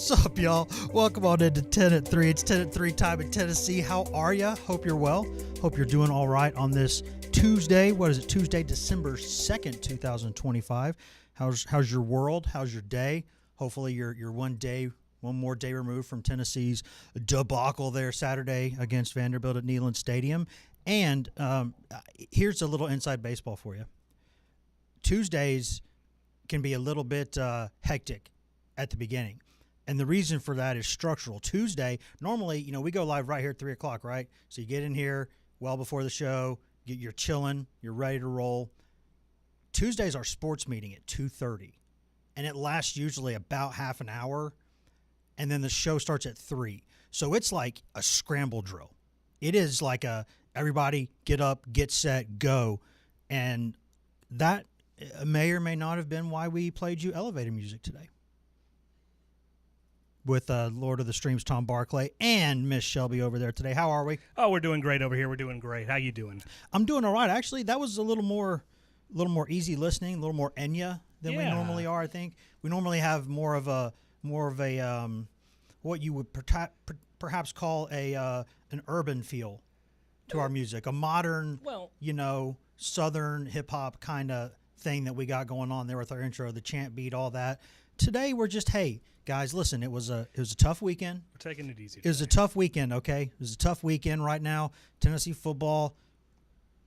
What's up, y'all? Welcome on into 10 at 3. It's 10 at 3 time in Tennessee. How are ya? Hope you're well. Hope you're doing all right on this Tuesday. What is it? Tuesday, December 2nd, 2025. How's your world? How's your day? Hopefully you're one more day removed from Tennessee's debacle there Saturday against Vanderbilt at Neyland Stadium. And here's a little inside baseball for you. Tuesdays can be a little bit hectic at the beginning. And the reason for that is structural. Tuesday, normally, we go live right here at 3 o'clock, right? So you get in here well before the show, you're chilling, you're ready to roll. Tuesday's our sports meeting at 2:30, and it lasts usually about half an hour, and then the show starts at 3. So it's like a scramble drill. It is like everybody get up, get set, go. And that may or may not have been why we played you elevator music today. With Lord of the Streams, Tom Barclay, and Miss Shelby over there today. How are we? Oh, we're doing great over here. We're doing great. How you doing? I'm doing all right. Actually, that was a little more easy listening, a little more Enya than we normally are. I think we normally have more of a what you would perhaps call an urban feel to our music, a modern, Southern hip hop kind of thing that we got going on there with our intro, the chant beat, all that. Today we're just, hey guys, listen, it was a tough weekend. We're taking it easy today. It was a tough weekend, okay? It was a tough weekend right now. Tennessee football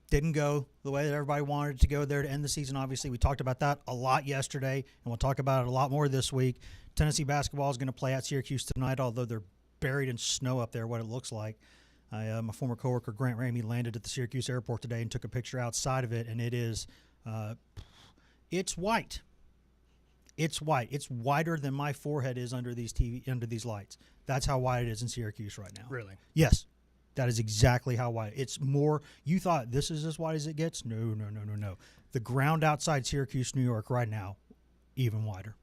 didn't go the way that everybody wanted it to go there to end the season, obviously. We talked about that a lot yesterday, and we'll talk about it a lot more this week. Tennessee basketball is going to play at Syracuse tonight, although they're buried in snow up there, what it looks like. My former coworker, Grant Ramey, landed at the Syracuse airport today and took a picture outside of it, and it is it's white. It's white. It's whiter than my forehead is under these lights. That's how white it is in Syracuse right now. Really? Yes. That is exactly how white. It's more. You thought this is as white as it gets? No. The ground outside Syracuse, New York right now, even whiter.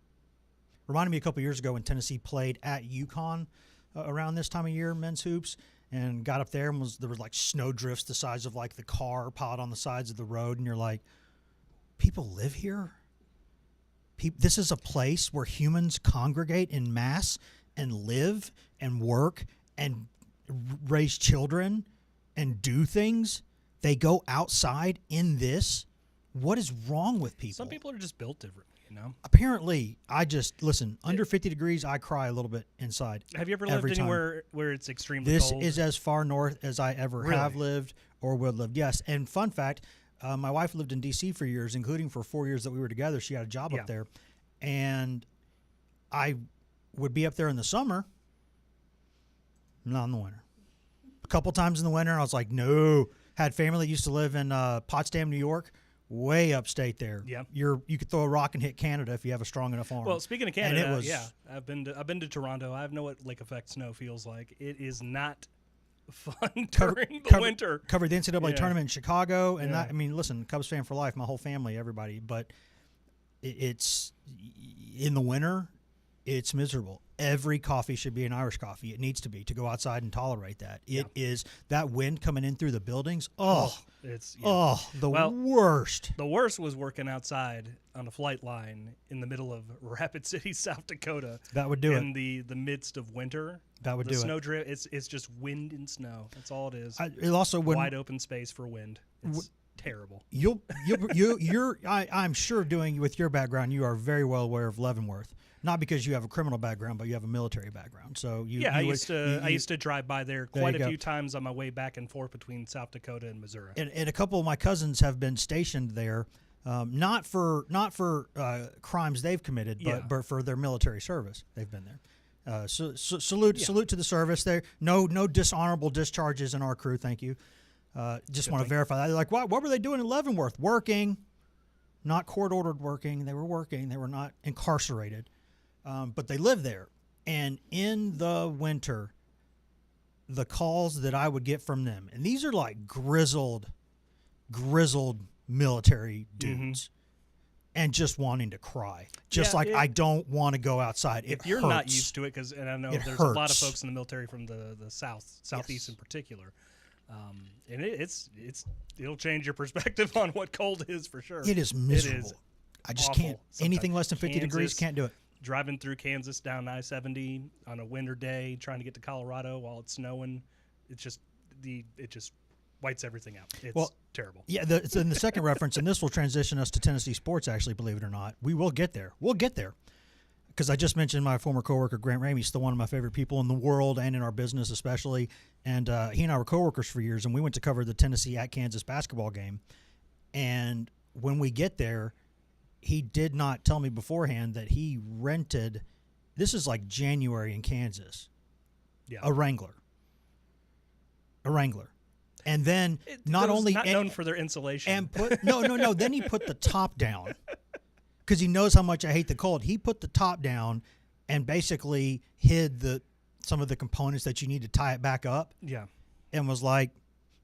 Reminded me a couple years ago when Tennessee played at UConn around this time of year, men's hoops, and got up there and there was like snow drifts the size of like the car piled on the sides of the road, and you're like, people live here? This is a place where humans congregate in mass and live and work and raise children and do things. They go outside in this. What is wrong with people? Some people are just built differently, Apparently, under 50 degrees, I cry a little bit inside. Have you ever lived anywhere where it's extremely cold? This is as far north as I ever have lived or would live, yes. And fun fact, my wife lived in D.C. for years, including for 4 years that we were together. She had a job up there. And I would be up there in the summer, not in the winter. A couple times in the winter, I was like, no. Had family that used to live in Potsdam, New York, way upstate there. Yeah. You could throw a rock and hit Canada if you have a strong enough arm. Well, speaking of Canada, I've been to Toronto. I know what lake effect snow feels like. It is not fun during the winter. Covered the NCAA tournament in Chicago, and listen, Cubs fan for life, my whole family, everybody, but it's in the winter, it's miserable. Every coffee should be an Irish coffee. It needs to go outside and tolerate that. It is that wind coming in through the buildings. The worst. The worst was working outside on a flight line in the middle of Rapid City, South Dakota. That would do it. In the midst of winter. That would do it. The snow drift. It's just wind and snow. That's all it is. It also wide open space for wind. It's terrible. I'm sure doing with your background, you are very well aware of Leavenworth. Not because you have a criminal background, but you have a military background. So I used to drive by there quite a few times on my way back and forth between South Dakota and Missouri. And a couple of my cousins have been stationed there, not for crimes they've committed, but for their military service. They've been there. Salute to the service there. No dishonorable discharges in our crew. Thank you. Just want to verify that. They're like, what were they doing in Leavenworth? Working, not court-ordered working. They were working. They were not incarcerated. But they live there. And in the winter, the calls that I would get from them, and these are like grizzled military dudes, and just wanting to cry. I don't want to go outside. If you're not used to it, and I know there's a lot of folks in the military from the southeast in particular, and it'll change your perspective on what cold is for sure. It is miserable. It is I just can't. Sometimes. Anything less than 50 degrees, can't do it. driving through Kansas down I-70 on a winter day, trying to get to Colorado while it's snowing. It just whites everything out. It's terrible. Yeah, it's in the second reference, and this will transition us to Tennessee sports, actually, believe it or not. We will get there. We'll get there. Because I just mentioned my former coworker, Grant Ramey. He's still one of my favorite people in the world and in our business especially. And he and I were coworkers for years, and we went to cover the Tennessee at Kansas basketball game. And when we get there, he did not tell me beforehand that he rented, this is like January in Kansas, a Wrangler. And then not known for their insulation. And put no. Then he put the top down because he knows how much I hate the cold. He put the top down and basically hid some of the components that you need to tie it back up. Yeah. And was like,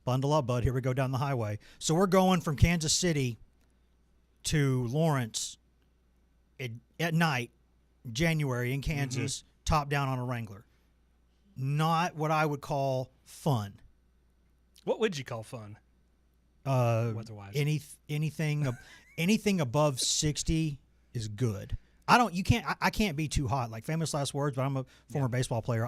bundle up, bud. Here we go down the highway. So we're going from Kansas City to Lawrence at night, January in Kansas, top down on a Wrangler. Not what I would call fun. What would you call fun? Weather-wise, anything above 60 is good. I can't be too hot. Like famous last words, but I'm a former baseball player.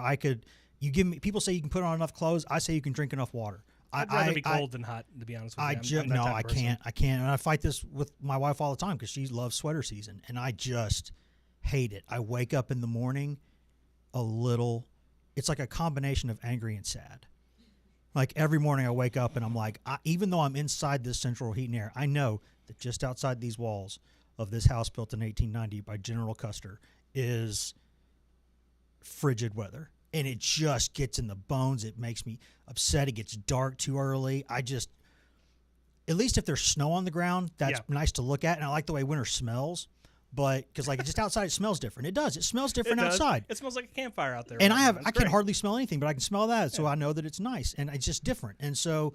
People say you can put on enough clothes. I say you can drink enough water. I'd rather be cold than hot, to be honest with you. I can't. And I fight this with my wife all the time because she loves sweater season, and I just hate it. I wake up in the morning it's like a combination of angry and sad. Like every morning I wake up and I'm like, even though I'm inside this central heat and air, I know that just outside these walls of this house built in 1890 by General Custer is frigid weather. And it just gets in the bones. It makes me upset. It gets dark too early. At least if there's snow on the ground, that's nice to look at. And I like the way winter smells. But because like just outside, it smells different. It does. It smells different outside. It smells like a campfire out there. And I can hardly smell anything, but I can smell that, so I know that it's nice. And it's just different. And so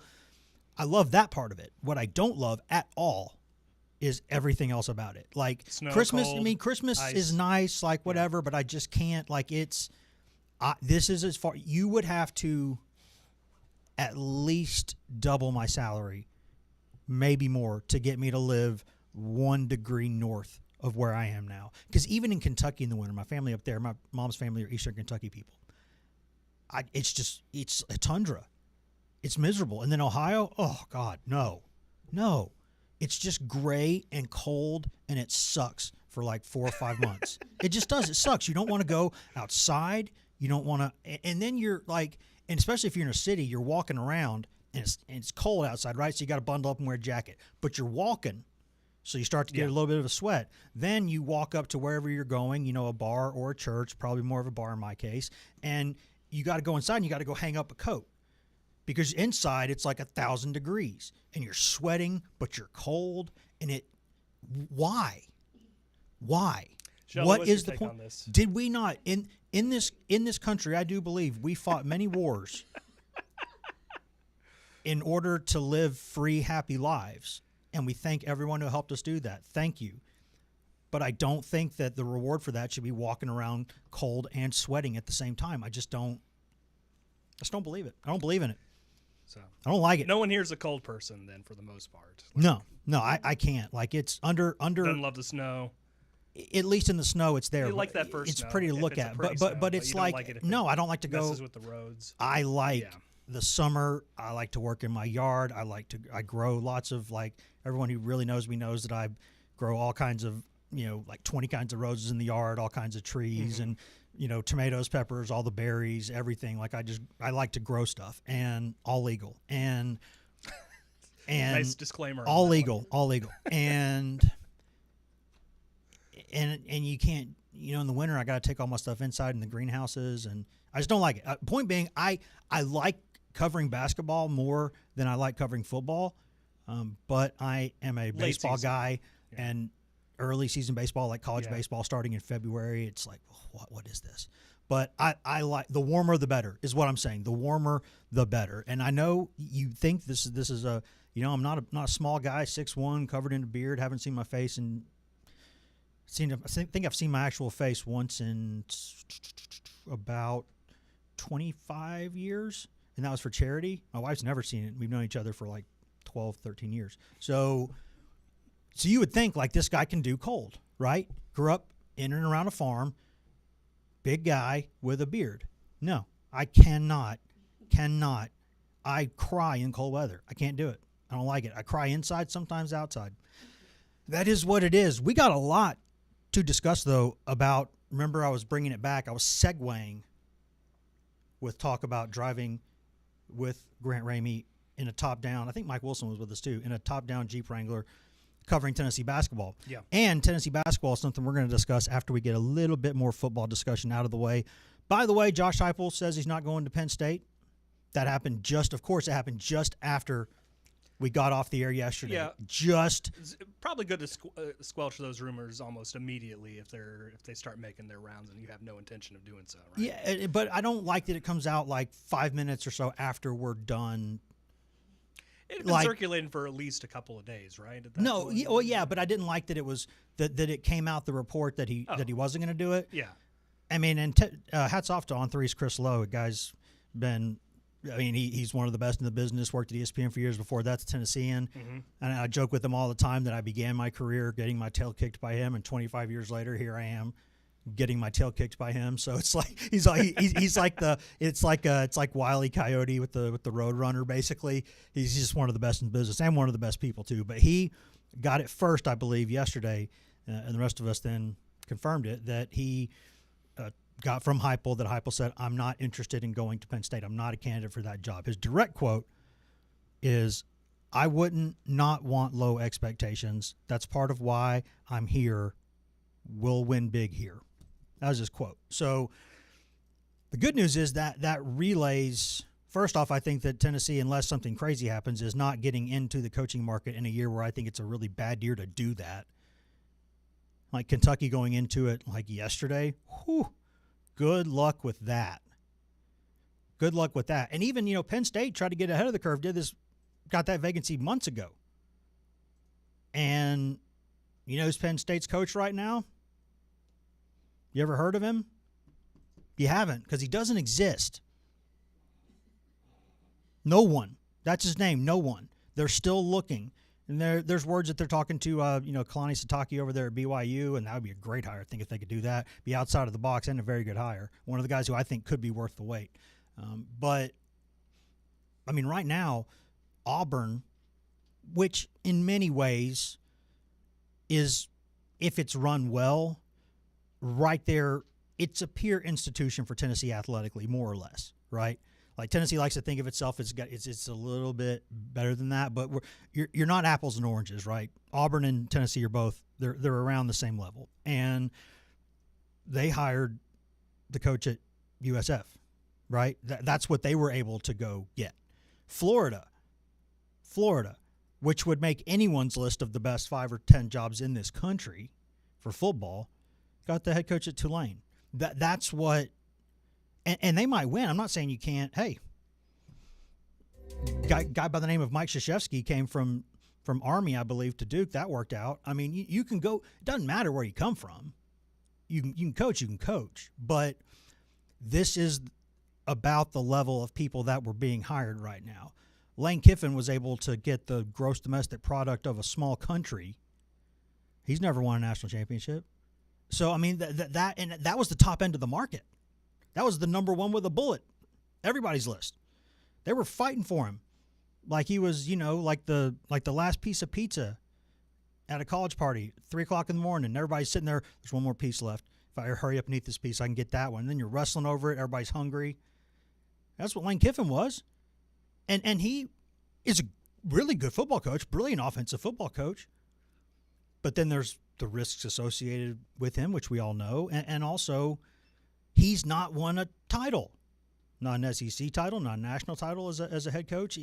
I love that part of it. What I don't love at all is everything else about it. Like snow, Christmas. cold, I mean, Christmas ice. is nice, like whatever. But I just can't. Like this is as far. You would have to at least double my salary, maybe more, to get me to live 1 degree north of where I am now. Because even in Kentucky in the winter, my family up there, my mom's family are Eastern Kentucky people. It's a tundra. It's miserable. And then Ohio, oh God, no. It's just gray and cold, and it sucks for like 4 or 5 months. It just does. It sucks. You don't want to go outside. You don't want to, and then you're like, and especially if you're in a city, you're walking around and it's cold outside, right? So you got to bundle up and wear a jacket. But you're walking, so you start to get a little bit of a sweat. Then you walk up to wherever you're going, a bar or a church, probably more of a bar in my case, and you got to go inside and you got to go hang up a coat. Because inside it's like 1,000 degrees and you're sweating, but you're cold. And why? Shelly, What is the take point? on this? Did we not in this country? I do believe we fought many wars in order to live free, happy lives, and we thank everyone who helped us do that. Thank you. But I don't think that the reward for that should be walking around cold and sweating at the same time. I just don't believe it. I don't believe in it. So I don't like it. No one here's a cold person then, for the most part. No, I can't. Like it's under. Doesn't love the snow. At least in the snow, it's there. You like that first It's snow, pretty to if look it's a at. pretty But snow, it's you don't like, like it if no, it I don't like to go. messes with the roads. I like the summer. I like to work in my yard. I grow lots of, like, everyone who really knows me knows that I grow all kinds of, like 20 kinds of roses in the yard, all kinds of trees, and tomatoes, peppers, all the berries, everything. Like I like to grow stuff, and all legal, and nice disclaimer. All legal. And you can't, in the winter I got to take all my stuff inside in the greenhouses, and I just don't like it. Point being, I like covering basketball more than I like covering football, but I am a baseball guy, and early season baseball, like college baseball starting in February, it's like, what is this? But I like, the warmer the better is what I'm saying. The warmer the better. And I know you think this is a, I'm not a small guy, 6'1", covered in a beard, haven't seen my face and I think I've seen my actual face once in about 25 years, and that was for charity. My wife's never seen it. We've known each other for like 12, 13 years. So you would think like this guy can do cold, right? Grew up in and around a farm, big guy with a beard. No, I cannot. I cry in cold weather. I can't do it. I don't like it. I cry inside, sometimes outside. That is what it is. We got a lot to discuss, though, about, remember I was bringing it back. I was segueing with talk about driving with Grant Ramey in a top-down, I think Mike Wilson was with us too, in a top-down Jeep Wrangler covering Tennessee basketball. Yeah. And Tennessee basketball is something we're going to discuss after we get a little bit more football discussion out of the way. By the way, Josh Heupel says he's not going to Penn State. That happened it happened just after we got off the air yesterday. Yeah. It's probably good to squelch those rumors almost immediately if they start making their rounds and you have no intention of doing so, right? Yeah, but I don't like that it comes out like 5 minutes or so after we're done. It had been circulating for at least a couple of days, right? No, yeah, but I didn't like that it was that it came out the report that he wasn't going to do it. Yeah. I mean, and hats off to On Three's Chris Lowe. The guy's been, I mean, he's one of the best in the business, worked at ESPN for years before that's a Tennessean. Mm-hmm. And I joke with him all the time that I began my career getting my tail kicked by him, and 25 years later, here I am getting my tail kicked by him. So it's like he's like it's like Wile E. Coyote with the Road Runner. Basically, he's just one of the best in the business and one of the best people too. But he got it first, I believe, yesterday, and the rest of us then confirmed it that he got from Heupel that Heupel said, "I'm not interested in going to Penn State. I'm not a candidate for that job." His direct quote is, "I wouldn't not want low expectations. That's part of why I'm here. We'll win big here." That was his quote. So the good news is that relays, first off, I think that Tennessee, unless something crazy happens, is not getting into the coaching market in a year where I think it's a really bad year to do that. Like Kentucky going into it like yesterday, whew, good luck with that. Good luck with that. And even, Penn State tried to get ahead of the curve, got that vacancy months ago. And who's Penn State's coach right now? You ever heard of him? You haven't, because he doesn't exist. No one. That's his name, no one. They're still looking. And there's words that they're talking to, Kalani Sitake over there at BYU, and that would be a great hire, I think, if they could do that. Be outside of the box and a very good hire. One of the guys who I think could be worth the wait. But, I mean, right now, Auburn, which in many ways is, if it's run well, right there, it's a peer institution for Tennessee athletically, more or less, right? Like Tennessee likes to think of itself as it's a little bit better than that, but you're not apples and oranges, right? Auburn and Tennessee are both they're around the same level, and they hired the coach at USF, right? That's what they were able to go get. Florida, which would make anyone's list of the best 5 or 10 jobs in this country for football, got the head coach at Tulane. That's what, and they might win. I'm not saying you can't. Hey, guy by the name of Mike Krzyzewski came from Army, I believe, to Duke. That worked out. I mean, you can go. It doesn't matter where you come from. You can coach. But this is about the level of people that were being hired right now. Lane Kiffin was able to get the gross domestic product of a small country. He's never won a national championship. So, I mean, that was the top end of the market. That was the number one with a bullet. Everybody's list. They were fighting for him. Like he was, like the last piece of pizza at a college party, 3 o'clock in the morning. Everybody's sitting there. There's one more piece left. If I hurry up and eat this piece, I can get that one. And then you're wrestling over it. Everybody's hungry. That's what Lane Kiffin was. And he is a really good football coach, brilliant offensive football coach. But then there's the risks associated with him, which we all know. And also, he's not won a title. Not an SEC title, not a national title as a head coach.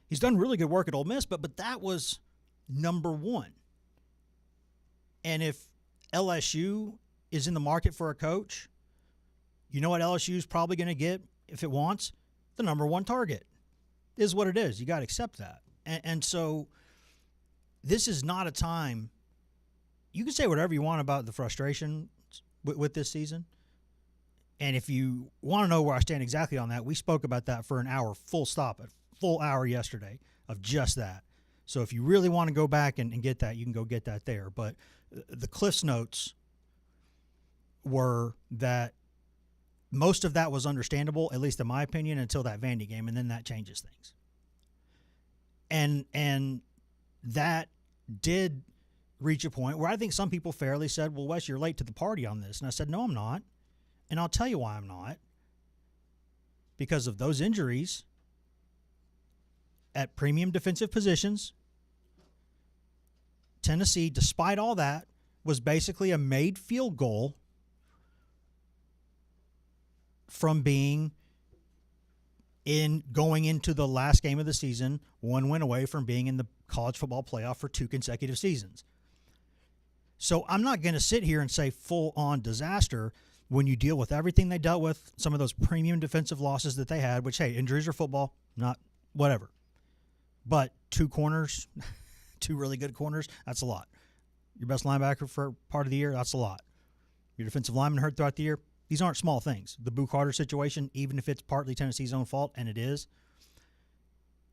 He's done really good work at Ole Miss, but that was number one. And if LSU is in the market for a coach, you know what LSU is probably going to get if it wants? The number one target. Is what it is. You got to accept that. And so this is not a time. You can say whatever you want about the frustration with this season. And if you want to know where I stand exactly on that, we spoke about that for an hour, full stop, a full hour yesterday of just that. So if you really want to go back and get that, you can go get that there. But the Cliff's Notes were that most of that was understandable, at least in my opinion, until that Vandy game, and then that changes things. And that did reach a point where I think some people fairly said, well, Wes, you're late to the party on this. And I said, no, I'm not. And I'll tell you why I'm not. Because of those injuries at premium defensive positions, Tennessee, despite all that, was basically a made field goal from being going into the last game of the season, one win away from being in the college football playoff for 2 consecutive seasons. So I'm not going to sit here and say full-on disaster when you deal with everything they dealt with, some of those premium defensive losses that they had, which, hey, injuries are football, not whatever. But 2 corners, 2 really good corners, that's a lot. Your best linebacker for part of the year, that's a lot. Your defensive lineman hurt throughout the year, these aren't small things. The Boo Carter situation, even if it's partly Tennessee's own fault, and it is,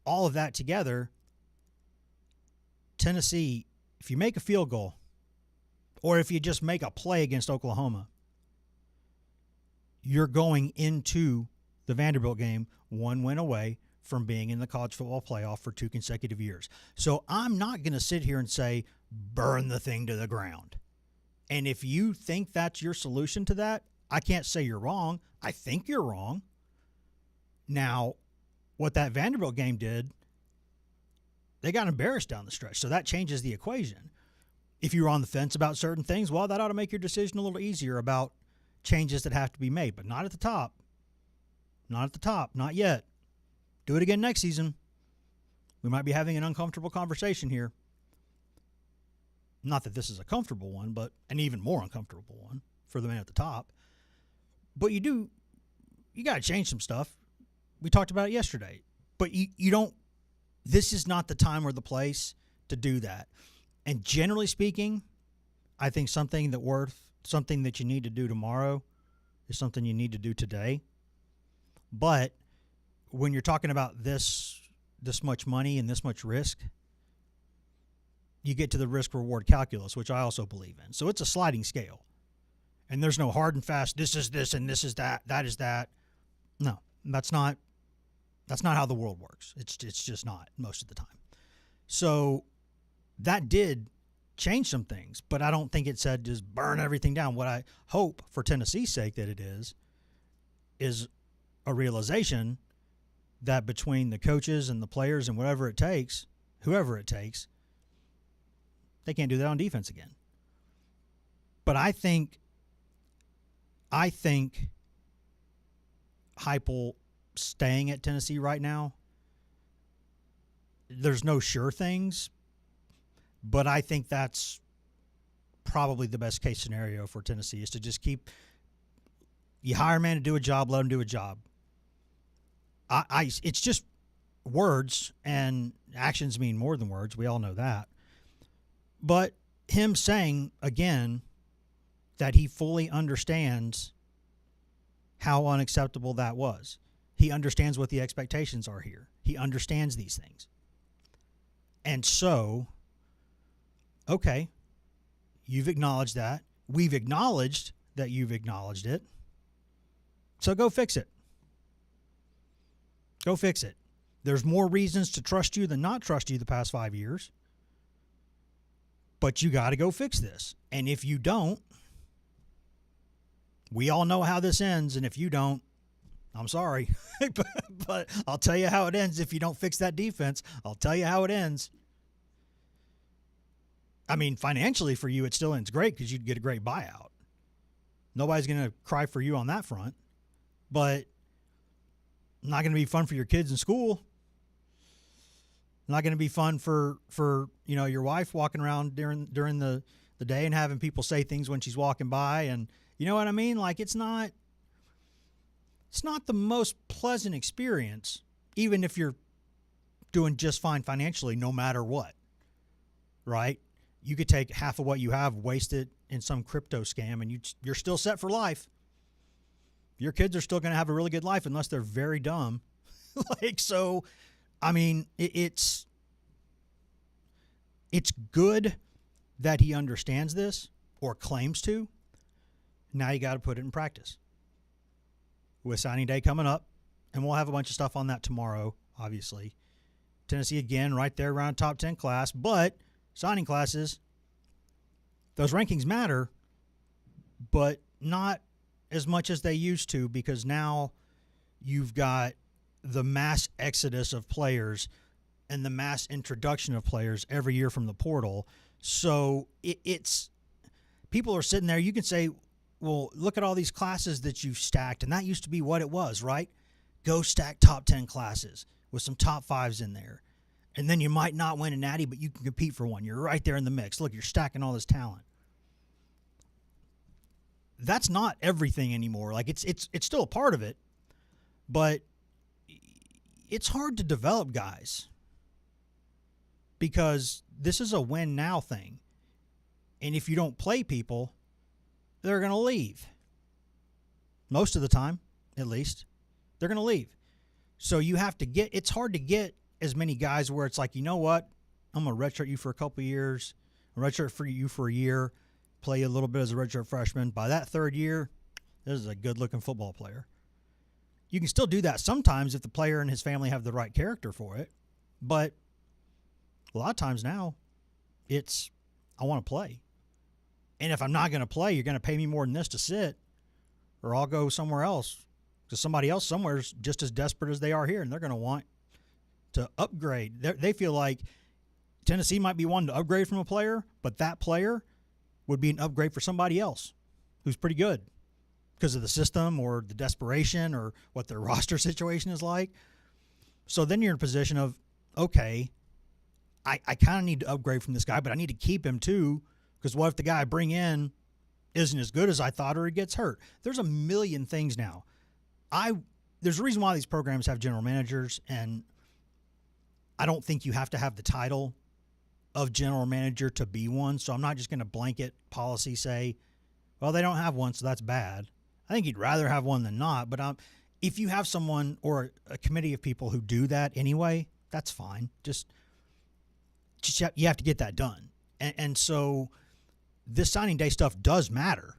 all of that together, Tennessee, if you make a field goal, or if you just make a play against Oklahoma, you're going into the Vanderbilt game 1 win away from being in the college football playoff for 2 consecutive years. So I'm not going to sit here and say, burn the thing to the ground. And if you think that's your solution to that, I can't say you're wrong. I think you're wrong. Now, what that Vanderbilt game did, they got embarrassed down the stretch. So that changes the equation. If you're on the fence about certain things, well, that ought to make your decision a little easier about changes that have to be made, but not at the top. Not at the top. Not yet. Do it again next season. We might be having an uncomfortable conversation here. Not that this is a comfortable one, but an even more uncomfortable one for the man at the top. But you got to change some stuff. We talked about it yesterday. But you don't, this is not the time or the place to do that. And generally speaking, I think something that you need to do tomorrow is something you need to do today. But when you're talking about this much money and this much risk, you get to the risk-reward calculus, which I also believe in. So it's a sliding scale. And there's no hard and fast, this is this and this is that, that is that. No, that's not how the world works. It's just not most of the time. So that did change some things, but I don't think it said just burn everything down. What I hope for Tennessee's sake that it is a realization that between the coaches and the players and whoever it takes, they can't do that on defense again. But I think Heupel staying at Tennessee right now, there's no sure things, but I think that's probably the best case scenario for Tennessee is to just you hire a man to do a job, let him do a job. It's just words, and actions mean more than words. We all know that. But him saying, again, that he fully understands how unacceptable that was. He understands what the expectations are here. He understands these things. And so, okay, you've acknowledged that. We've acknowledged that you've acknowledged it. So go fix it. Go fix it. There's more reasons to trust you than not trust you the past 5 years. But you got to go fix this. And if you don't, we all know how this ends. And if you don't, I'm sorry. but I'll tell you how it ends if you don't fix that defense. I'll tell you how it ends. I mean, financially for you, it still ends great because you'd get a great buyout. Nobody's going to cry for you on that front. But not going to be fun for your kids in school. Not going to be fun for your wife walking around during the day and having people say things when she's walking by, and you know what I mean? Like it's not the most pleasant experience, even if you're doing just fine financially, no matter what. Right? You could take half of what you have, waste it in some crypto scam, and you're still set for life. Your kids are still going to have a really good life unless they're very dumb. So, I mean, it's good that he understands this or claims to. Now you got to put it in practice. With signing day coming up, and we'll have a bunch of stuff on that tomorrow, obviously. Tennessee, again, right there around top 10 class, but signing classes, those rankings matter, but not as much as they used to, because now you've got the mass exodus of players and the mass introduction of players every year from the portal. So it's people are sitting there. You can say, well, look at all these classes that you've stacked, and that used to be what it was, right? Go stack top 10 classes with some top 5s in there. And then you might not win a natty, but you can compete for one. You're right there in the mix. Look, you're stacking all this talent. That's not everything anymore. Like it's still a part of it, but it's hard to develop guys because this is a win now thing. And if you don't play people, they're going to leave. Most of the time, at least, they're going to leave. So you have to it's hard to get as many guys where it's like, you know what? I'm going to redshirt you for a couple of years, redshirt for you for a year, play a little bit as a redshirt freshman. By that third year, this is a good-looking football player. You can still do that sometimes if the player and his family have the right character for it. But a lot of times now, it's, I want to play. And if I'm not going to play, you're going to pay me more than this to sit, or I'll go somewhere else because somebody else somewhere is just as desperate as they are here, and they're going to want to upgrade. They feel like Tennessee might be wanting to upgrade from a player, but that player would be an upgrade for somebody else who's pretty good because of the system or the desperation or what their roster situation is like. So then you're in a position of, okay, I kind of need to upgrade from this guy, but I need to keep him too, because what if the guy I bring in isn't as good as I thought or he gets hurt? There's a million things now. There's a reason why these programs have general managers, and I don't think you have to have the title of general manager to be one. So I'm not just going to blanket policy say, well, they don't have one, so that's bad. I think you'd rather have one than not. But if you have someone or a committee of people who do that anyway, that's fine. Just you have to get that done. And so this signing day stuff does matter.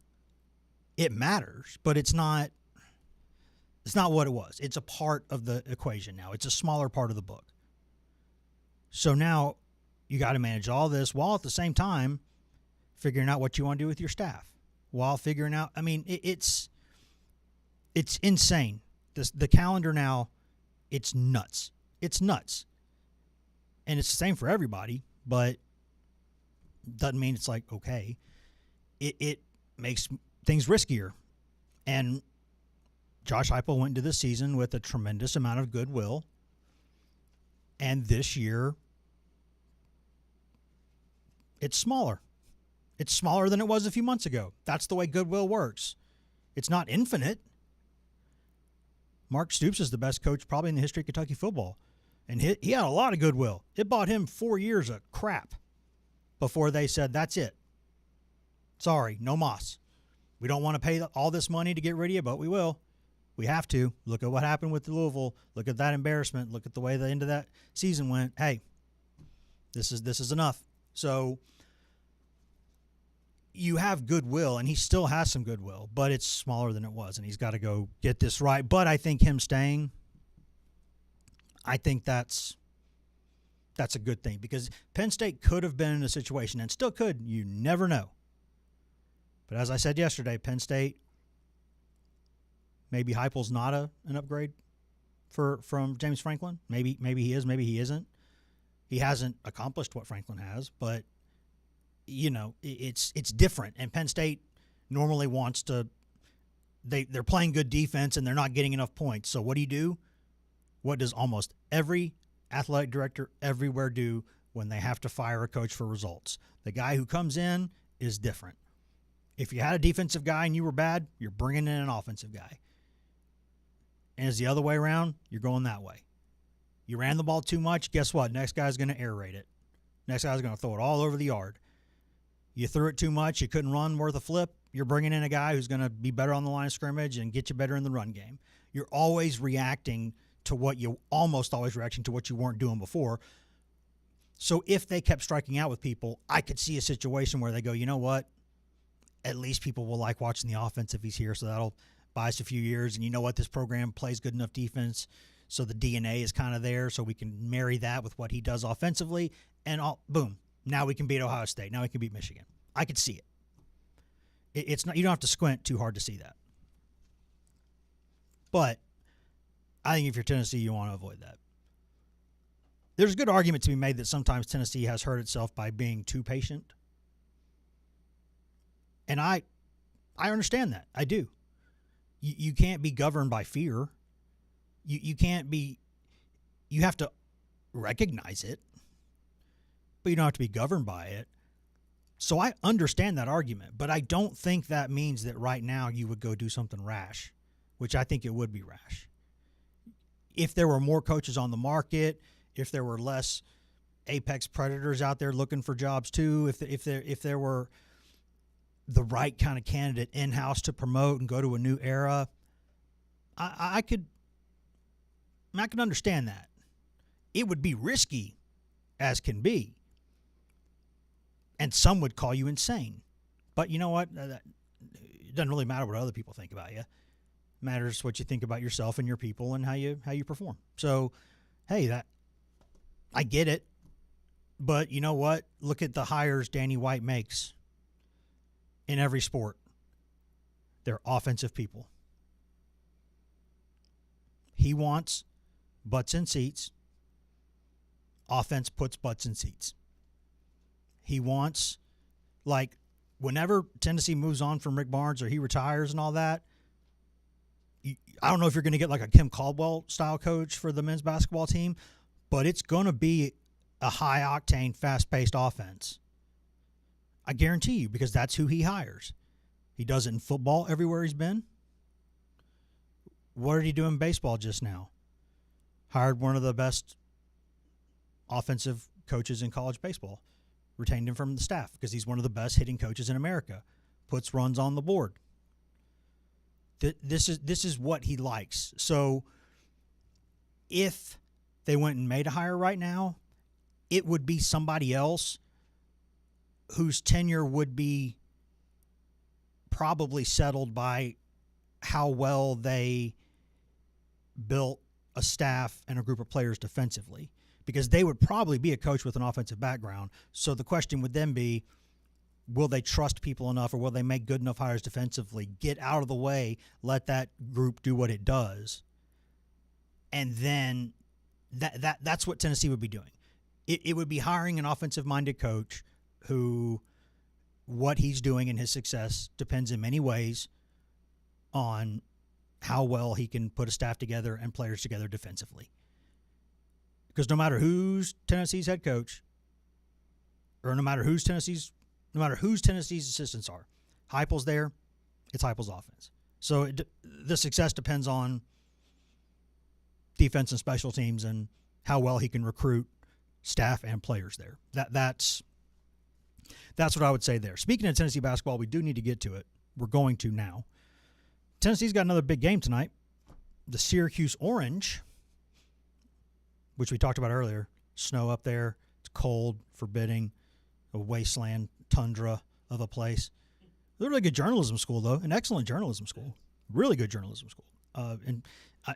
It matters, but it's not what it was. It's a part of the equation now. It's a smaller part of the book. So now you got to manage all this while at the same time figuring out what you want to do with your staff. While figuring out, I mean, it's insane. The calendar now, it's nuts. It's nuts. And it's the same for everybody, but doesn't mean it's like, okay. It makes things riskier. And Josh Heupel went into this season with a tremendous amount of goodwill. And this year, it's smaller. It's smaller than it was a few months ago. That's the way goodwill works. It's not infinite. Mark Stoops is the best coach probably in the history of Kentucky football. And he had a lot of goodwill. It bought him 4 years of crap before they said, that's it. Sorry, no mas. We don't want to pay all this money to get rid of you, but we will. We have to. Look at what happened with Louisville. Look at that embarrassment. Look at the way the end of that season went. Hey, this is enough. So you have goodwill, and he still has some goodwill, but it's smaller than it was, and he's got to go get this right. But I think him staying, I think that's a good thing, because Penn State could have been in a situation, and still could. You never know. But as I said yesterday, Penn State, maybe Heupel's not an upgrade from James Franklin. Maybe he is, maybe he isn't. He hasn't accomplished what Franklin has, but it's different. And Penn State normally wants to. They're playing good defense and they're not getting enough points. So what do? What does almost every athletic director everywhere do when they have to fire a coach for results? The guy who comes in is different. If you had a defensive guy and you were bad, you're bringing in an offensive guy. And it's the other way around, you're going that way. You ran the ball too much, guess what? Next guy's going to air raid it. Next guy's going to throw it all over the yard. You threw it too much, you couldn't run worth a flip, you're bringing in a guy who's going to be better on the line of scrimmage and get you better in the run game. You're always reacting to almost always reacting to what you weren't doing before. So if they kept striking out with people, I could see a situation where they go, you know what? at least people will like watching the offense if he's here, so that'll buy us a few years. And you know what? This program plays good enough defense, so the DNA is kind of there, so we can marry that with what he does offensively, and boom, now we can beat Ohio State. Now we can beat Michigan. I could see it. It's not, you don't have to squint too hard to see that. But I think if you're Tennessee, you want to avoid that. There's a good argument to be made that sometimes Tennessee has hurt itself by being too patient. And I understand that. I do. You can't be governed by fear. You can't be – you have to recognize it, but you don't have to be governed by it. So I understand that argument, but I don't think that means that right now you would go do something rash, which I think it would be rash. If there were more coaches on the market, if there were less apex predators out there looking for jobs too, if there were the right kind of candidate in-house to promote and go to a new era, I could understand that. It would be risky as can be. And some would call you insane. But you know what? It doesn't really matter what other people think about you. It matters what you think about yourself and your people and how you perform. So, hey, I get it. But you know what? Look at the hires Danny White makes in every sport. They're offensive people. He wants butts in seats. Offense puts butts in seats. He wants, like, whenever Tennessee moves on from Rick Barnes or he retires and all that, I don't know if you're going to get like a Kim Caldwell-style coach for the men's basketball team, but it's going to be a high-octane, fast-paced offense. I guarantee you, because that's who he hires. He does it in football everywhere he's been. What did he do in baseball just now? Hired one of the best offensive coaches in college baseball. Retained him from the staff because he's one of the best hitting coaches in America. Puts runs on the board. This is what he likes. So if they went and made a hire right now, it would be somebody else whose tenure would be probably settled by how well they built a staff and a group of players defensively. Because they would probably be a coach with an offensive background. So the question would then be, will they trust people enough or will they make good enough hires defensively, get out of the way, let that group do what it does? And then that's what Tennessee would be doing. It would be hiring an offensive-minded coach who what he's doing and his success depends in many ways on how well he can put a staff together and players together defensively. Because no matter who's Tennessee's head coach, or no matter who's Tennessee's assistants are, Heupel's there, it's Heupel's offense. So the success depends on defense and special teams and how well he can recruit staff and players there. That's what I would say there. Speaking of Tennessee basketball, we do need to get to it. We're going to now. Tennessee's got another big game tonight. The Syracuse Orange, which we talked about earlier. Snow up there. It's cold, forbidding, a wasteland, tundra of a place. They're a really good journalism school, though. An excellent journalism school. Really good journalism school.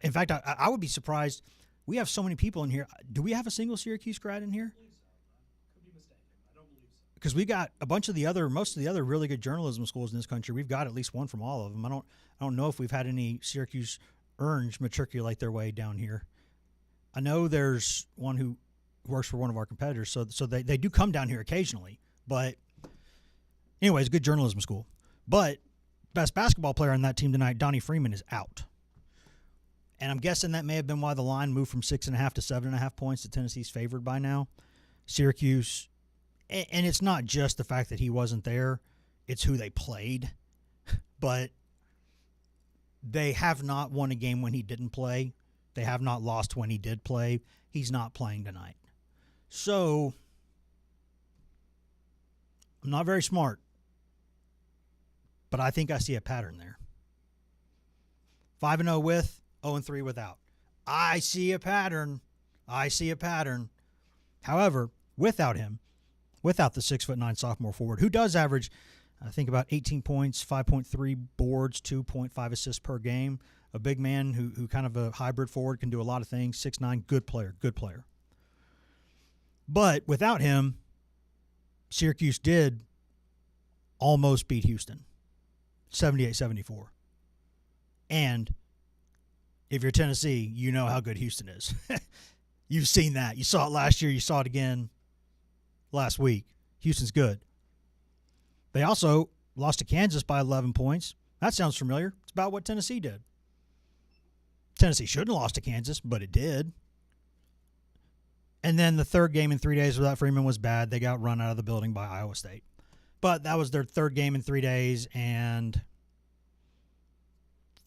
In fact, I would be surprised. We have so many people in here. Do we have a single Syracuse grad in here? I believe so. Could be mistaken. I don't believe so. Because we got a bunch of most of the other really good journalism schools in this country. We've got at least one from all of them. I don't know if we've had any Syracuse Orange matriculate their way down here. I know there's one who works for one of our competitors, so they do come down here occasionally. But anyways, good journalism school. But best basketball player on that team tonight, Donnie Freeman, is out. And I'm guessing that may have been why the line moved from 6.5 to 7.5 points that Tennessee's favored by now. Syracuse, and it's not just the fact that he wasn't there, it's who they played. But they have not won a game when he didn't play. They have not lost when he did play. He's not playing tonight. So, I'm not very smart, but I think I see a pattern there. 5-0 with, 0-3 without. I see a pattern. However, without him, without the 6'9" sophomore forward, who does average I think about 18 points, 5.3 boards, 2.5 assists per game. A big man who kind of a hybrid forward, can do a lot of things. 6'9", good player, good player. But without him, Syracuse did almost beat Houston, 78-74. And if you're Tennessee, you know how good Houston is. You've seen that. You saw it last year. You saw it again last week. Houston's good. They also lost to Kansas by 11 points. That sounds familiar. It's about what Tennessee did. Tennessee shouldn't have lost to Kansas, but it did. And then the third game in 3 days without Freeman was bad. They got run out of the building by Iowa State. But that was their third game in 3 days, and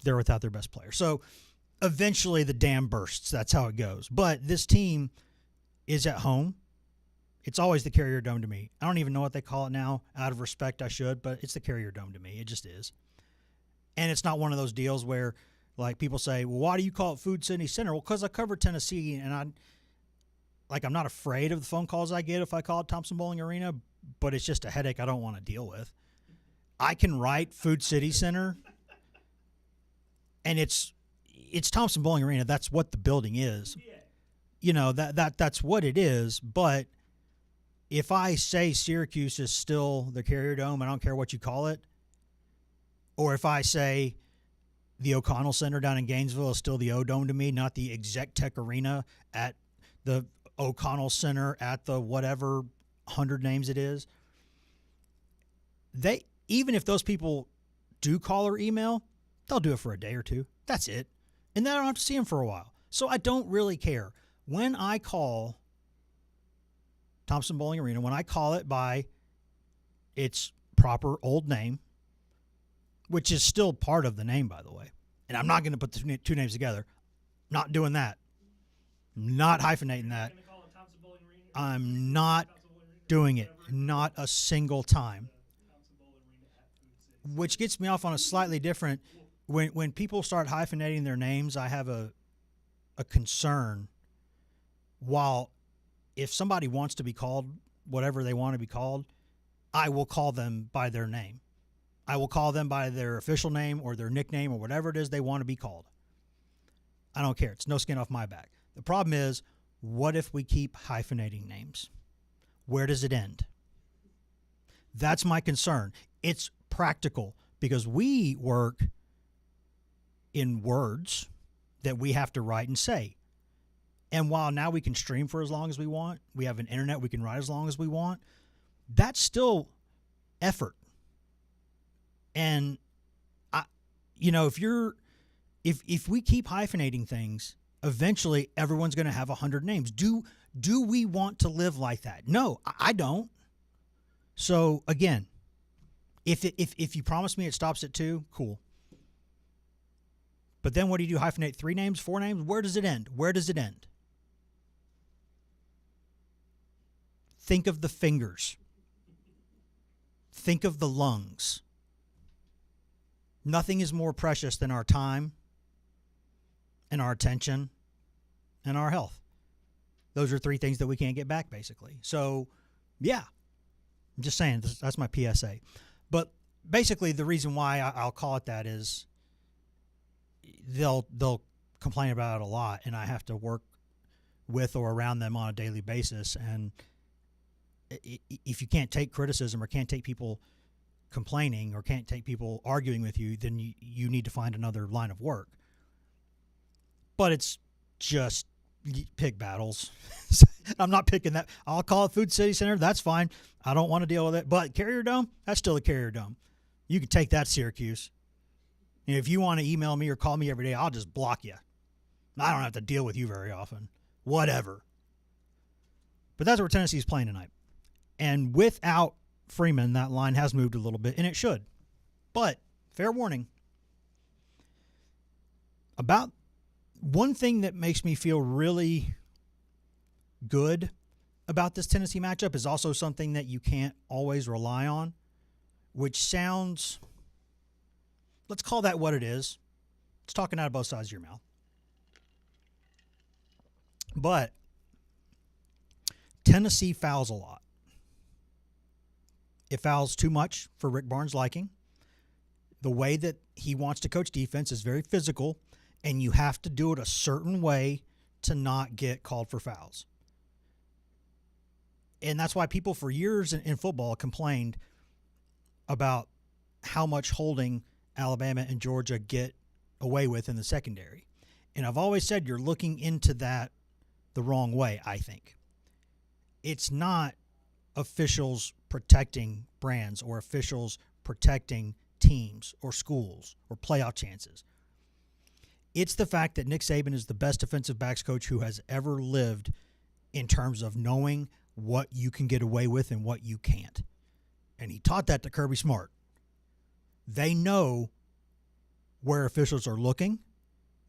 they're without their best player. So eventually the dam bursts. That's how it goes. But this team is at home. It's always the Carrier Dome to me. I don't even know what they call it now. Out of respect, I should, but it's the Carrier Dome to me. It just is. And it's not one of those deals where, like, people say, well, why do you call it Food City Center? Well, because I cover Tennessee, and I'm not afraid of the phone calls I get if I call it Thompson Bowling Arena, but it's just a headache I don't want to deal with. I can write Food City Center, and it's Thompson Bowling Arena. That's what the building is. You know, that's what it is, but if I say Syracuse is still the Carrier Dome, I don't care what you call it, or if I say the O'Connell Center down in Gainesville is still the O-Dome to me, not the Exec Tech Arena at the O'Connell Center at the whatever 100 names it is. Even if those people do call or email, they'll do it for a day or two. That's it. And then I don't have to see them for a while. So I don't really care. When I call Thompson Bowling Arena, when I call it by its proper old name, which is still part of the name, by the way, and I'm not going to put the two names together. Not doing that. Not hyphenating that. I'm not doing it. Not a single time. Which gets me off on a slightly different. When people start hyphenating their names, I have a concern. While if somebody wants to be called whatever they want to be called, I will call them by their name. I will call them by their official name or their nickname or whatever it is they want to be called. I don't care. It's no skin off my back. The problem is, what if we keep hyphenating names? Where does it end? That's my concern. It's practical because we work in words that we have to write and say. And while now we can stream for as long as we want, we have an internet we can write as long as we want, that's still effort. And if we keep hyphenating things, eventually everyone's going to have 100 names. Do we want to live like that? No, I don't. So again, if you promise me it stops at 2, cool. But then what do you do? Hyphenate 3 names, 4 names? Where does it end? Where does it end? Think of the fingers. Think of the lungs. Nothing is more precious than our time and our attention and our health. Those are 3 things that we can't get back, basically. So, yeah, I'm just saying, that's my PSA. But basically the reason why I'll call it that is they'll complain about it a lot, and I have to work with or around them on a daily basis. And if you can't take criticism or can't take people complaining or can't take people arguing with you, then you need to find another line of work. But it's just pick battles. I'm not picking that. I'll call it Food City Center. That's fine. I don't want to deal with it. But Carrier Dome, that's still a Carrier Dome. You can take that, Syracuse. And if you want to email me or call me every day, I'll just block you. I don't have to deal with you very often. Whatever. But that's where Tennessee's playing tonight. And without Freeman, that line has moved a little bit, and it should. But, fair warning, about one thing that makes me feel really good about this Tennessee matchup is also something that you can't always rely on, which sounds, let's call that what it is. It's talking out of both sides of your mouth. But Tennessee fouls a lot. It fouls too much for Rick Barnes' liking. The way that he wants to coach defense is very physical, and you have to do it a certain way to not get called for fouls. And that's why people for years in football complained about how much holding Alabama and Georgia get away with in the secondary. And I've always said you're looking into that the wrong way, I think. It's not officials protecting brands or officials protecting teams or schools or playoff chances. It's the fact that Nick Saban is the best defensive backs coach who has ever lived in terms of knowing what you can get away with and what you can't. And he taught that to Kirby Smart. They know where officials are looking.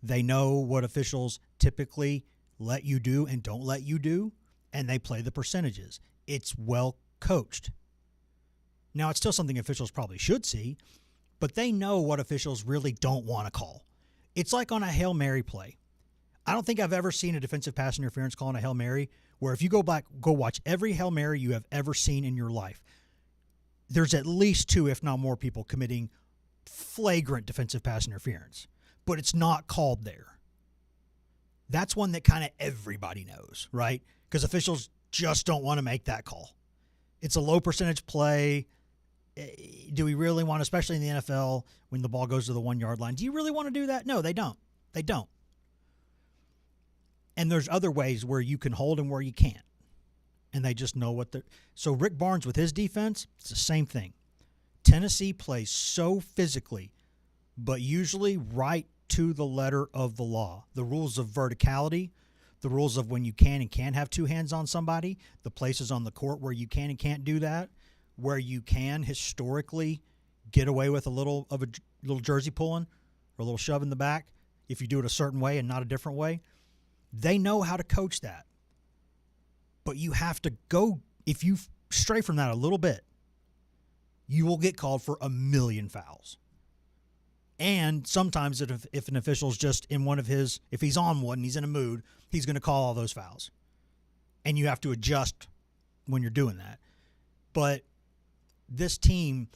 They know what officials typically let you do and don't let you do, and they play the percentages. It's well coached. Now, it's still something officials probably should see, but they know what officials really don't want to call. It's like on a Hail Mary play. I don't think I've ever seen a defensive pass interference call on a Hail Mary where if you go back, go watch every Hail Mary you have ever seen in your life, there's at least 2, if not more, people committing flagrant defensive pass interference, but it's not called there. That's one that kind of everybody knows, right? Because officials just don't want to make that call. It's a low percentage play. Do we really want, especially in the NFL, when the ball goes to the 1 yard line, do you really want to do that? No, they don't. They don't. And there's other ways where you can hold and where you can't. And they just know what they're. So Rick Barnes with his defense, it's the same thing. Tennessee plays so physically, but usually right to the letter of the law. The rules of verticality, the rules of when you can and can't have 2 hands on somebody, the places on the court where you can and can't do that, where you can historically get away with a little jersey pulling or a little shove in the back if you do it a certain way and not a different way. They know how to coach that. But you have to go, if you stray from that a little bit, you will get called for a million fouls. And sometimes if an official's just in one of his, if he's on one and he's in a mood, he's going to call all those fouls. And you have to adjust when you're doing that. But this team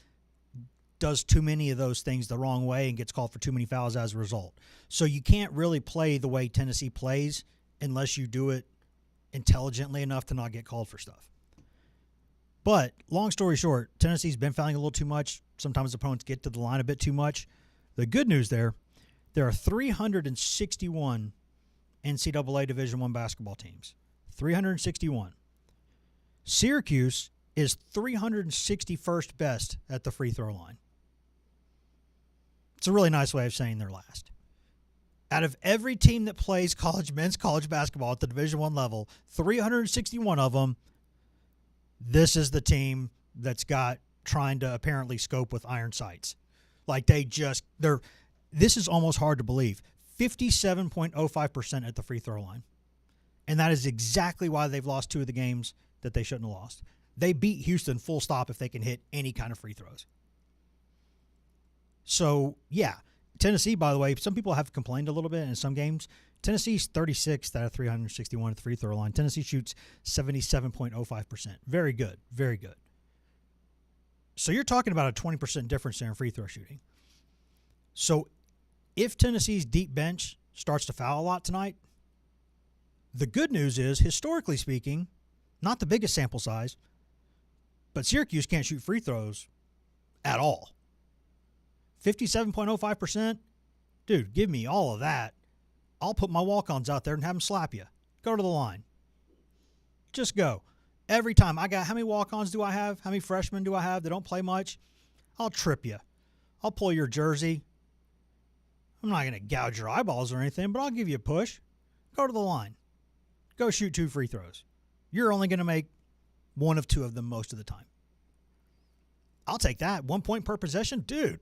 does too many of those things the wrong way and gets called for too many fouls as a result. So you can't really play the way Tennessee plays unless you do it intelligently enough to not get called for stuff. But long story short, Tennessee's been fouling a little too much. Sometimes opponents get to the line a bit too much. The good news there are 361 NCAA Division I basketball teams. 361. Syracuse is 361st best at the free throw line. It's a really nice way of saying they're last. Out of every team that plays men's college basketball at the Division I level, 361 of them, this is the team that's got trying to apparently scope with iron sights. Like this is almost hard to believe. 57.05% at the free throw line. And that is exactly why they've lost 2 of the games that they shouldn't have lost. They beat Houston full stop if they can hit any kind of free throws. So, yeah. Tennessee, by the way, some people have complained a little bit in some games. Tennessee's 36th out of 361 at the free throw line. Tennessee shoots 77.05%. Very good. Very good. So you're talking about a 20% difference there in free throw shooting. So if Tennessee's deep bench starts to foul a lot tonight, the good news is, historically speaking, not the biggest sample size, but Syracuse can't shoot free throws at all. 57.05%? Dude, give me all of that. I'll put my walk-ons out there and have them slap you. Go to the line. Just go. Every time. How many walk-ons do I have? How many freshmen do I have that don't play much? I'll trip you. I'll pull your jersey. I'm not going to gouge your eyeballs or anything, but I'll give you a push. Go to the line. Go shoot 2 free throws. You're only going to make 1 of 2 of them most of the time. I'll take that. 1 point per possession? Dude,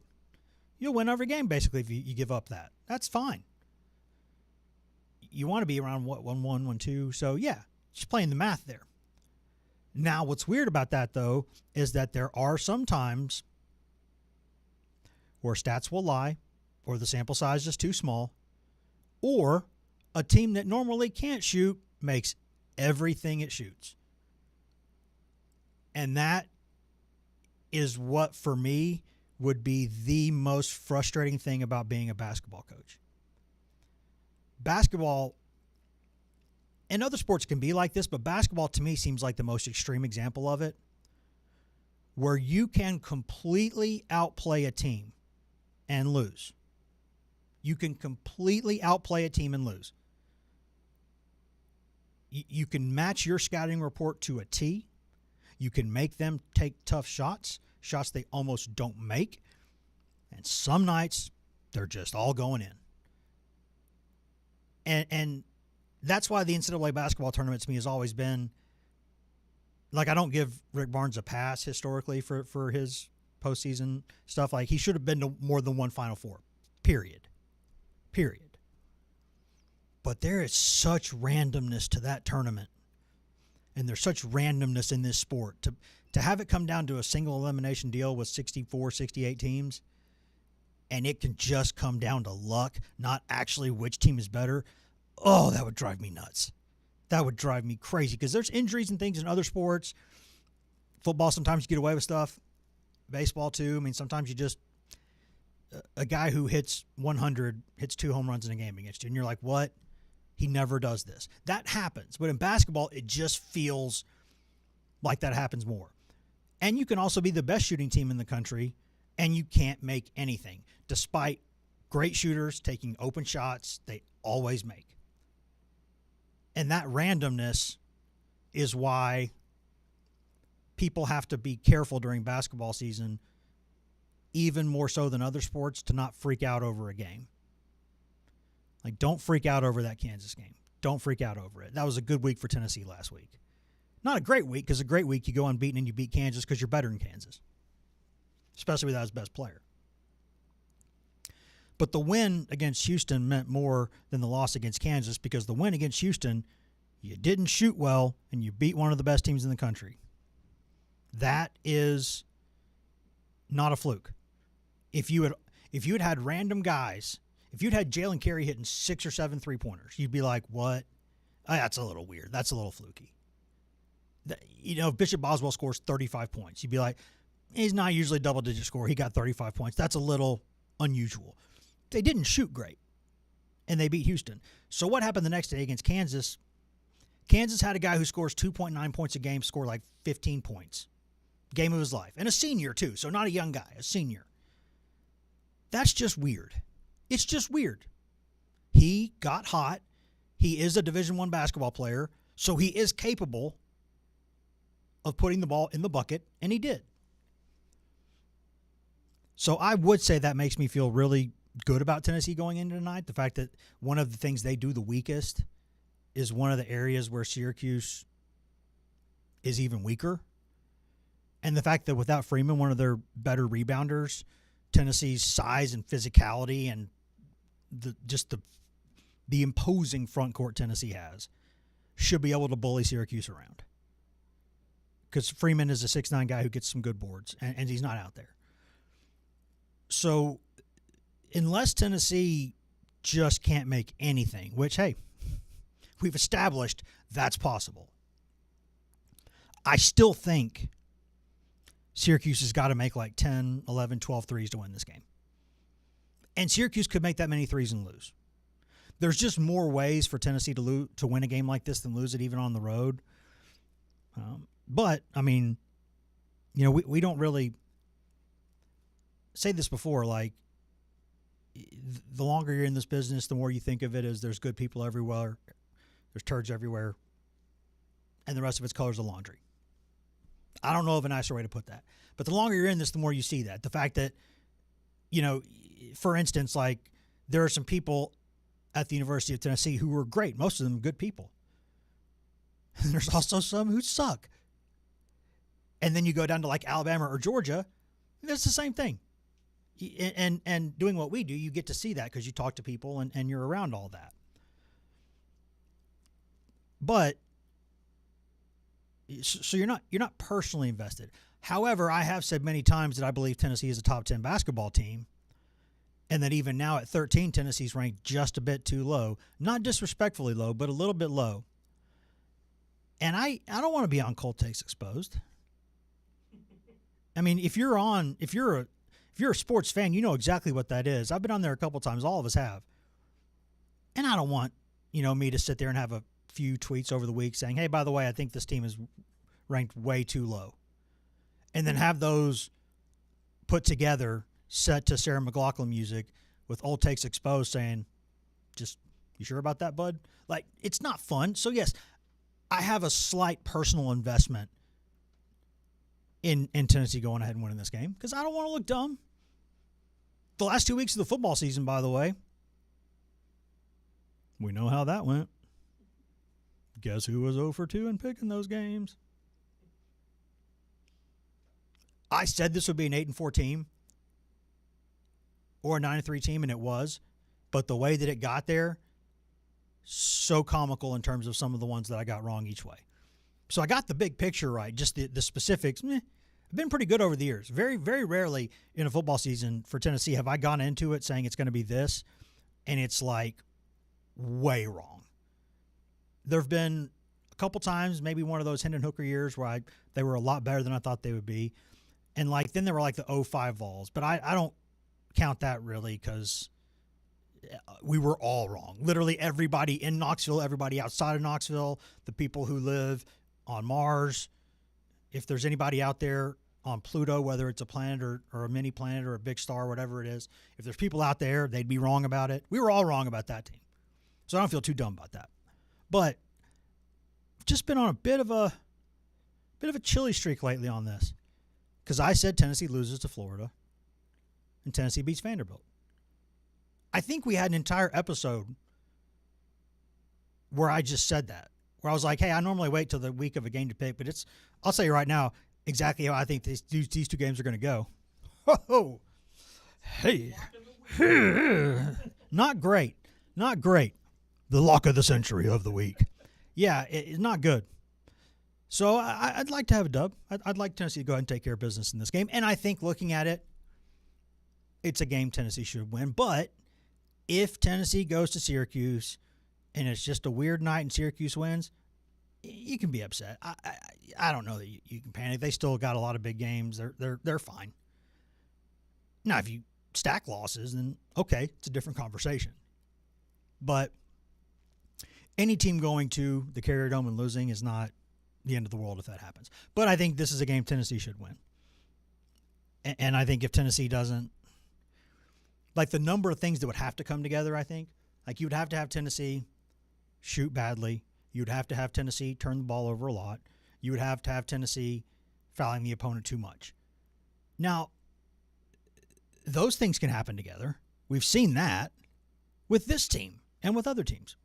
you'll win every game basically if you give up that. That's fine. You want to be around 1-1, 1-2. So, yeah, just playing the math there. Now, what's weird about that, though, is that there are some times where stats will lie, or the sample size is too small, or a team that normally can't shoot makes everything it shoots. And that is what, for me, would be the most frustrating thing about being a basketball coach. Basketball, and other sports can be like this, but basketball to me seems like the most extreme example of it, where you can completely outplay a team and lose. You can completely outplay a team and lose. You can match your scouting report to a T. You can make them take tough shots they almost don't make. And some nights, they're just all going in. And that's why the NCAA basketball tournament to me has always been, like, I don't give Rick Barnes a pass historically for his postseason stuff. Like, he should have been to more than one Final Four, period. But there is such randomness to that tournament, and there's such randomness in this sport. To have it come down to a single elimination deal with 64, 68 teams, and it can just come down to luck, not actually which team is better, oh, that would drive me nuts. That would drive me crazy, because there's injuries and things in other sports. Football, sometimes you get away with stuff. Baseball, too. I mean, sometimes you just – a guy who hits 100 hits 2 home runs in a game against you, and you're like, what? He never does this. That happens. But in basketball, it just feels like that happens more. And you can also be the best shooting team in the country, and you can't make anything. Despite great shooters taking open shots, they always make. And that randomness is why people have to be careful during basketball season, even more so than other sports, to not freak out over a game. Like, don't freak out over that Kansas game. Don't freak out over it. That was a good week for Tennessee last week. Not a great week, because a great week you go unbeaten and you beat Kansas because you're better than Kansas, especially without his best player. But the win against Houston meant more than the loss against Kansas, because the win against Houston, you didn't shoot well and you beat one of the best teams in the country. That is not a fluke. If you had random guys, if you'd had Jalen Carey hitting 6 or 7 3-pointers, you'd be like, what? Oh, that's a little weird. That's a little fluky. If Bishop Boswell scores 35 points, you'd be like, he's not usually a double-digit scorer. He got 35 points. That's a little unusual. They didn't shoot great, and they beat Houston. So what happened the next day against Kansas? Kansas had a guy who scores 2.9 points a game score like 15 points. Game of his life. And a senior, too, so not a young guy, a senior. That's just weird. It's just weird. He got hot. He is a Division I basketball player, so he is capable of putting the ball in the bucket, and he did. So I would say that makes me feel really good about Tennessee going into tonight. The fact that one of the things they do the weakest is one of the areas where Syracuse is even weaker. And the fact that without Freeman, one of their better rebounders, Tennessee's size and physicality and the imposing front court Tennessee has should be able to bully Syracuse around. Because Freeman is a 6'9" guy who gets some good boards, and he's not out there. So unless Tennessee just can't make anything, which, hey, we've established that's possible, I still think Syracuse has got to make like 10, 11, 12 threes to win this game. And Syracuse could make that many threes and lose. There's just more ways for Tennessee to win a game like this than lose it even on the road. But, I mean, we don't really say this before, like, the longer you're in this business, the more you think of it as there's good people everywhere, there's turds everywhere, and the rest of it's colors of laundry. I don't know of a nicer way to put that. But the longer you're in this, the more you see that. The fact that, for instance, like, there are some people at the University of Tennessee who were great, most of them good people. And there's also some who suck. And then you go down to like Alabama or Georgia, and it's the same thing. And doing what we do, you get to see that because you talk to people and you're around all that. But so you're not personally invested. However, I have said many times that I believe Tennessee is a top 10 basketball team, and that even now at 13, Tennessee's ranked just a bit too low. Not disrespectfully low, but a little bit low. And I don't want to be on Cold Takes Exposed. I mean, if you're a sports fan, you know exactly what that is. I've been on there a couple times. All of us have. And I don't want, me to sit there and have a few tweets over the week saying, hey, by the way, I think this team is ranked way too low. And then have those put together, set to Sarah McLachlan music with Old Takes Exposed saying, just, you sure about that, bud? Like, it's not fun. So, yes, I have a slight personal investment in Tennessee going ahead and winning this game because I don't want to look dumb. The last 2 weeks of the football season, by the way, we know how that went. Guess who was 0 for 2 in picking those games? I said this would be an 8-4 team or a 9-3 team, and it was. But the way that it got there, so comical in terms of some of the ones that I got wrong each way. So I got the big picture right. Just the specifics, have been pretty good over the years. Very, very rarely in a football season for Tennessee have I gone into it saying it's going to be this, and it's like way wrong. There have been a couple times, maybe one of those Hendon Hooker years where they were a lot better than I thought they would be. And then there were like the 05 Vols. But I don't count that really because we were all wrong. Literally everybody in Knoxville, everybody outside of Knoxville, the people who live on Mars. If there's anybody out there on Pluto, whether it's a planet or a mini planet or a big star, whatever it is, if there's people out there, they'd be wrong about it. We were all wrong about that team. So I don't feel too dumb about that. But I've just been on a bit of a chilly streak lately on this. Because I said Tennessee loses to Florida and Tennessee beats Vanderbilt. I think we had an entire episode where I just said that. Where I was like, hey, I normally wait till the week of a game to pick, but I'll tell you right now exactly how I think these two games are going to go. Oh, hey. Not great. Not great. The lock of the century of the week. Yeah, it's not good. So I'd like to have a dub. I'd like Tennessee to go ahead and take care of business in this game. And I think looking at it, it's a game Tennessee should win. But if Tennessee goes to Syracuse and it's just a weird night and Syracuse wins, you can be upset. I don't know that you can panic. They still got a lot of big games. They're fine. Now, if you stack losses, then okay, it's a different conversation. But any team going to the Carrier Dome and losing is not the end of the world if that happens. But I think this is a game Tennessee should win. And I think if Tennessee doesn't, like the number of things that would have to come together, I think, like you would have to have Tennessee shoot badly. You would have to have Tennessee turn the ball over a lot. You would have to have Tennessee fouling the opponent too much. Now, those things can happen together. We've seen that with this team and with other teams.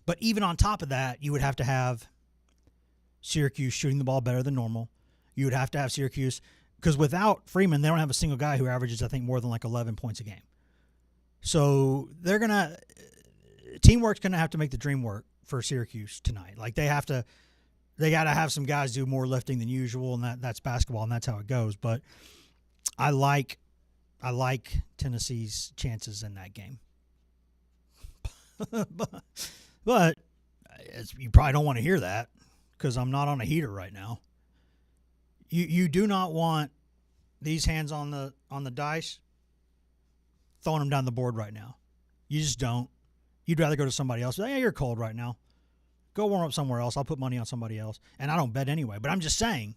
But even on top of that, you would have to have Syracuse shooting the ball better than normal. You would have to have Syracuse, because without Freeman, they don't have a single guy who averages, I think, more than like 11 points a game. So teamwork's going to have to make the dream work for Syracuse tonight. Like they got to have some guys do more lifting than usual, and that's basketball, and that's how it goes. But I like Tennessee's chances in that game. But you probably don't want to hear that because I'm not on a heater right now. You do not want these hands on the dice throwing them down the board right now. You just don't. You'd rather go to somebody else. Yeah, you're cold right now. Go warm up somewhere else. I'll put money on somebody else. And I don't bet anyway. But I'm just saying,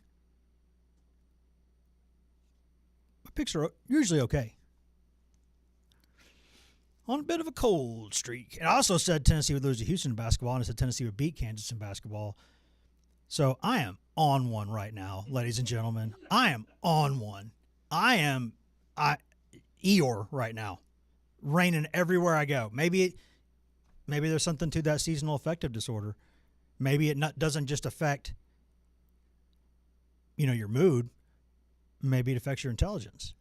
my picks are usually okay. On a bit of a cold streak. And I also said Tennessee would lose to Houston in basketball, and I said Tennessee would beat Kansas in basketball. So I am on one right now, ladies and gentlemen. I am on one. I am Eeyore right now, raining everywhere I go. Maybe there's something to that seasonal affective disorder. Maybe it doesn't just affect, your mood. Maybe it affects your intelligence.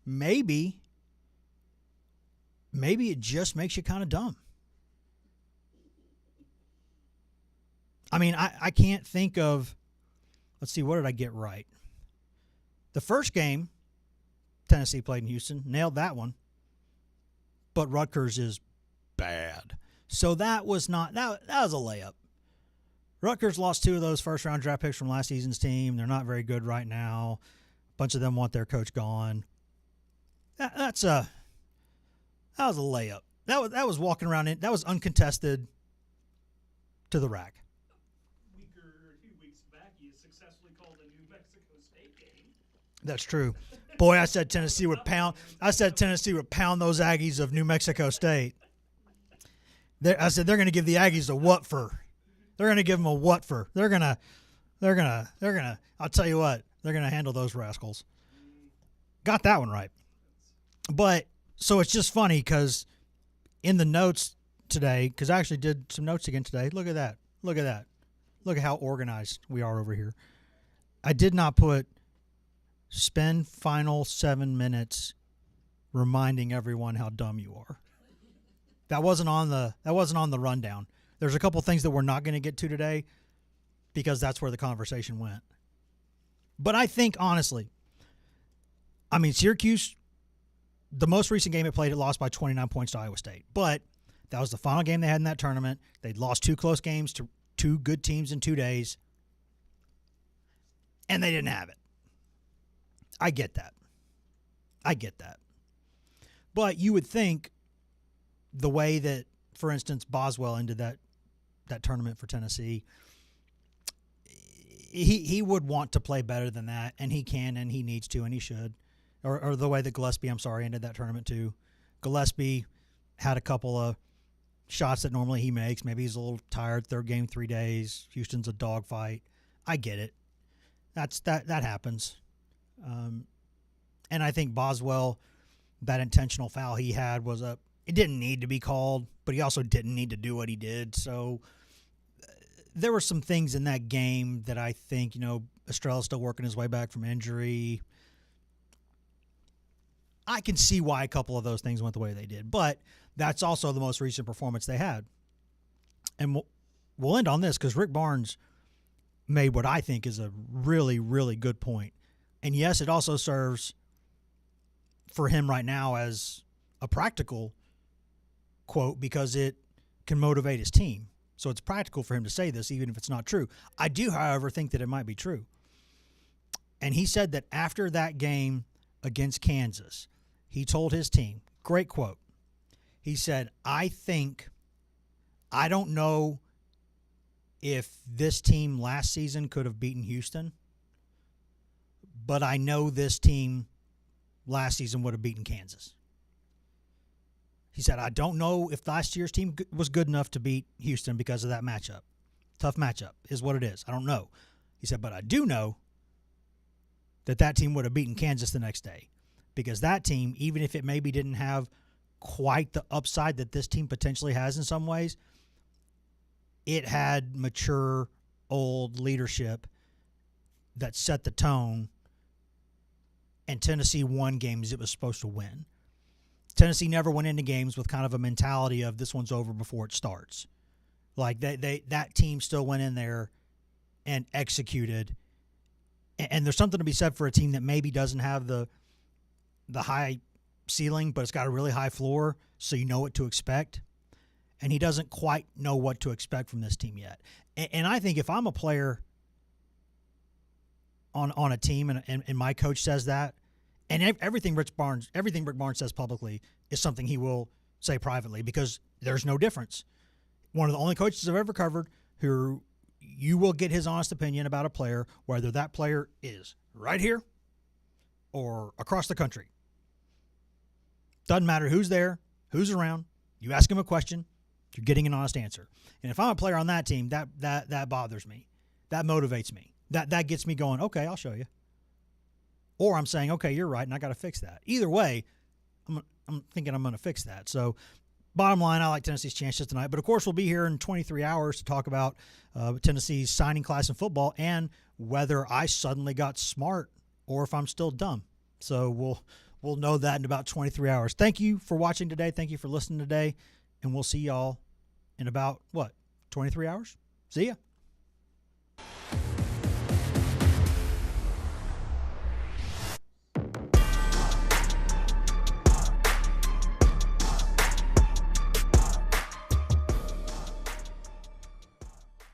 Maybe it just makes you kind of dumb. I mean, I can't think of, let's see, what did I get right? The first game, Tennessee played in Houston, nailed that one. But Rutgers is bad. So that was a layup. Rutgers lost 2 of those first-round draft picks from last season's team. They're not very good right now. bunch of them want their coach gone. That was a layup. That was walking around in. That was uncontested to the rack. A few weeks back, you successfully called a New Mexico State game. That's true. Boy, I said Tennessee would pound. I said Tennessee would pound those Aggies of New Mexico State. I said they're going to give the Aggies a what for. They're going to give them a what for. They're gonna. I'll tell you what. They're going to handle those rascals. Got that one right. But so it's just funny because in the notes today, because I actually did some notes again today. Look at that. Look at that. Look at how organized we are over here. I did not put spend final 7 minutes reminding everyone how dumb you are. That wasn't on the rundown. There's a couple things that we're not going to get to today because that's where the conversation went. But I think, honestly, I mean, Syracuse, the most recent game it played, it lost by 29 points to Iowa State. But that was the final game they had in that tournament. They'd lost 2 close games to 2 good teams in 2 days, and they didn't have it. I get that. But you would think the way that, for instance, Boswell ended that tournament for Tennessee, he would want to play better than that, and he can, and he needs to, and he should. Or the way that Gillespie, ended that tournament too. Gillespie had a couple of shots that normally he makes. Maybe he's a little tired. 3rd game, 3 days. Houston's a dogfight. I get it. That happens. And I think Boswell, that intentional foul he had it didn't need to be called, but he also didn't need to do what he did. So there were some things in that game that I think, Estrella's still working his way back from injury. I can see why a couple of those things went the way they did, but that's also the most recent performance they had. And we'll end on this because Rick Barnes made what I think is a really, really good point. And yes, it also serves for him right now as a practical quote because it can motivate his team. So it's practical for him to say this, even if it's not true. I do, however, think that it might be true. And he said that after that game against Kansas, he told his team, great quote, he said, I don't know if this team last season could have beaten Houston, but I know this team last season would have beaten Kansas. He said, I don't know if last year's team was good enough to beat Houston because of that matchup. Tough matchup is what it is. I don't know. He said, but I do know that team would have beaten Kansas the next day because that team, even if it maybe didn't have quite the upside that this team potentially has in some ways, it had mature, old leadership that set the tone, and Tennessee won games it was supposed to win. Tennessee never went into games with kind of a mentality of this one's over before it starts. Like that team still went in there and executed. And there's something to be said for a team that maybe doesn't have the high ceiling, but it's got a really high floor, so you know what to expect. And he doesn't quite know what to expect from this team yet. And I think if I'm a player on a team and my coach says that, and everything Rick Barnes says publicly is something he will say privately because there's no difference. One of the only coaches I've ever covered who you will get his honest opinion about a player, whether that player is right here or across the country. Doesn't matter who's there, who's around. You ask him a question, you're getting an honest answer. And if I'm a player on that team, that bothers me. That motivates me. That gets me going, okay, I'll show you. Or I'm saying, okay, you're right, and I got to fix that. Either way, I'm thinking I'm going to fix that. So bottom line, I like Tennessee's chances tonight. But, of course, we'll be here in 23 hours to talk about Tennessee's signing class in football and whether I suddenly got smart or if I'm still dumb. So we'll know that in about 23 hours. Thank you for watching today. Thank you for listening today. And we'll see y'all in about, 23 hours? See ya.